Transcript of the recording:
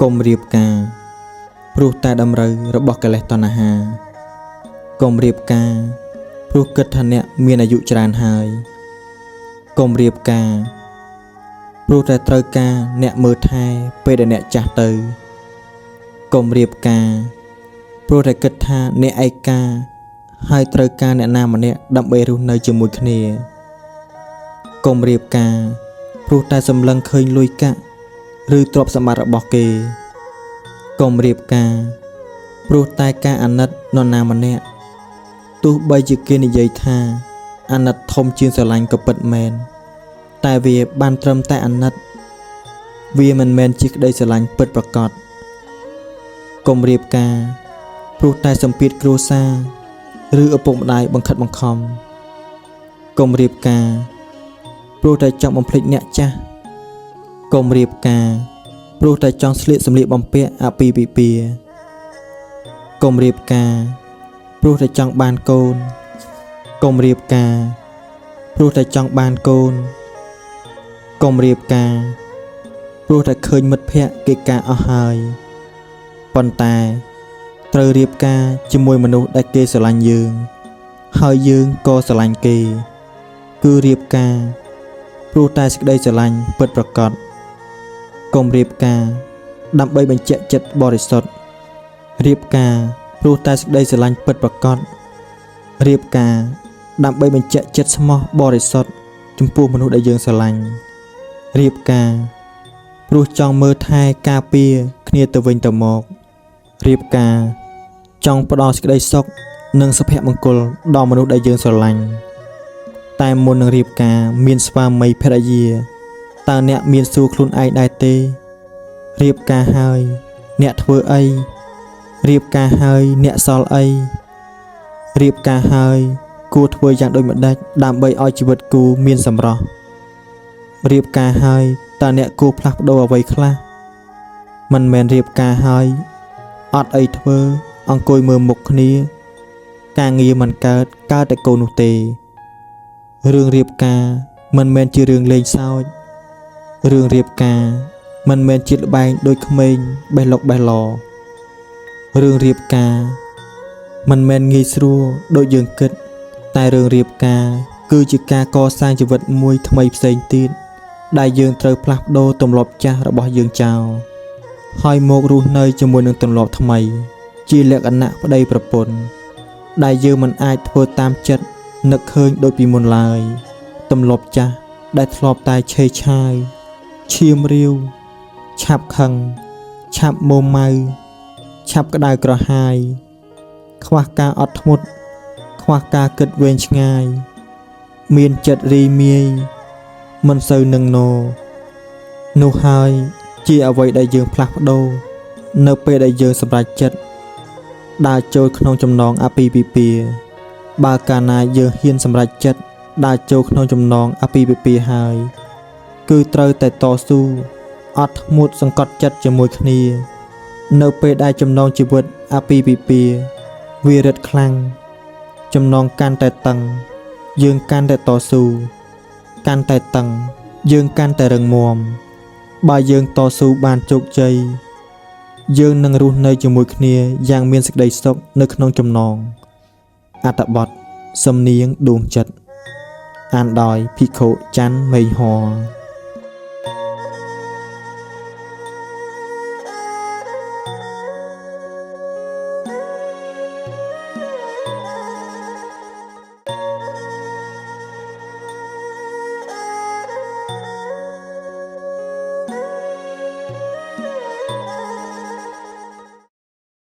កុំរៀបការព្រោះតែតម្រូវរបស់កិលេសតណ្ហាកុំរៀបការព្រោះគិតថាអ្នកមានអាយុច្រើនហើយកុំរៀបការព្រោះតែត្រូវការអ្នកមើលថែពេលដែលអ្នកចាស់ទៅកុំរៀបការព្រោះតែគិតថាអ្នកឯកាហើយត្រូវការអ្នកណាម្នាក់ដើម្បីរស់នៅជាមួយគ្នាកុំរៀបការព្រោះតែសម្លឹងឃើញលុយកាក់ឬទ្រព្យសម្បត្តិរបស់គេកុំរៀបការព្រោះតែការអាណិតនរណាម្នាក់ទោះបីជាគេនិយាយថាអាណិតធំជាងស្រឡាញ់ក៏ពិតមែនតែវាបានត្រឹមតែអាណិតវាមិនមែនជាក្តីស្រឡាញ់ពិតប្រាកដកុំរៀបការព្រោះតែសម្ពាធគ្រួសារឬឪពុកម្ដាយបង្ខិតបង្ខំកុំរៀបការព្រោះតែចង់បំភ្លេចអ្នកចាស់កុំរៀបការព្រោះតែចង់ស្លៀកសម្លៀកបំពាក់អាពាហ៍ពិពាហ៍កុំរៀបការព្រោះតែចង់បានកូនកុំរៀបការព្រោះតែចង់បានកូនកុំរៀបការព្រោះតែឃើញមិត្តភក្តិគេការអស់ហើយប៉ុន្តែត្រូវរៀបការជាមួយមនុស្សដែលគេស្រឡាញ់យើងហើយយើងក៏ស្រឡាញ់គេគឺរៀបការព្រោះតែសេចក្តីស្រឡាញ់ពិតប្រាកដកុំរៀបការដើម្បីបញ្ជាក់ចិត្តបរិសុទ្ធរៀបការព្រោះតែសេចក្តីស្រឡាញ់ពិតប្រាកដរៀបការដើម្បីបញ្ជាក់ចិត្តស្មោះបរិសុទ្ធចំពោះមនុស្សដែលយើងស្រឡាញ់រៀបការព្រោះចង់មើលថែការពារគ្នាទៅវិញទៅមករៀបការចង់ផ្ដល់សេចក្តីសុខនិងសុភមង្គលដល់មនុស្សដែលយើងស្រឡាញ់តែមុននឹងរៀបការមានស្វាមីភរិយាតើអ្នកមានសួរខ្លួនឯងដែរទេរៀបការហើយអ្នកធ្វើអីរៀបការហើយអ្នកសល់អីរៀបការហើយគួរធ្វើយ៉ាងដូចម្ដេចដើម្បីឲ្យជីវិតគូមានសម្រស់រៀបការហើយតើអ្នកគួរផ្លាស់ប្ដូរអ្វីខ្លះមិនមែនរៀបការហើយអត់អីធ្វើអង្គុយមើលមុខគ្នាការងារមិនកើតតែកូននោះទេរឿងរៀបការមិនមែនជារឿងលេងសើចរឿងរៀបការមិនមែនជាល្បែងដូចក្មេងបេះលុកបេះឡរឿងរៀបការមិនមែនងាយស្រួលដូចយើងគិតតែរឿងរៀបការគឺជាការកសាងជីវិតមួយថ្មីផ្សេងទៀតដែលយើងត្រូវផ្លាស់ប្ដូរទម្លាប់ចាស់របស់យើងចោលហើយមករស់នៅជាមួយនឹងទម្លាប់ថ្មីជាលក្ខណៈប្តីប្រពន្ធដែលយើងមិនអាចធ្វើតាមចិត្តនឹកឃើញដូចពីមុនឡើយទម្លាប់ចាស់ដែលធ្លាប់តែឆេវឆាយឈាមរាវឆាប់ខឹងឆាប់មួម៉ៅឆាប់ក្តៅក្រហាយខ្វះការអត់ធ្មត់ខ្វះការគិតវែងឆ្ងាយមានចិត្តរីមាយមិនសូវនឹងណោនោះហើយជាអ្វីដែលយើងផ្លាស់ប្ដូរនៅពេលដែលយើងសម្រេចចិត្តដើរចូលក្នុងចំណងអាពាហ៍ពិពាហ៍បើកាលណាយើងហ៊ានសម្រេចចិត្តដើរចូលក្នុងចំណងអាពាហ៍ពិពាហ៍ហើយគឺត្រូវតែតស៊ូអត់ធ្មត់សង្កត់ចិត្តជាមួយគ្នានៅពេលដែលចំណងជីវិតអាពាហ៍ពិពាហ៍វារឹតខ្លាំងចំណងកាន់តែតឹងយើងកាន់តែតស៊ូកាន់តែតឹងយើងកាន់តែរឹងមាំបើយើងតស៊ូបានជោគជ័យយើងនឹងរស់នៅជាមួយគ្នាយ៉ាងមានសេចក្តីសុខនៅក្នុងចំណងអត្ថបទសំនៀងដួងចិត្តអានដោយភិក្ខុច័ន្ទមេងហរ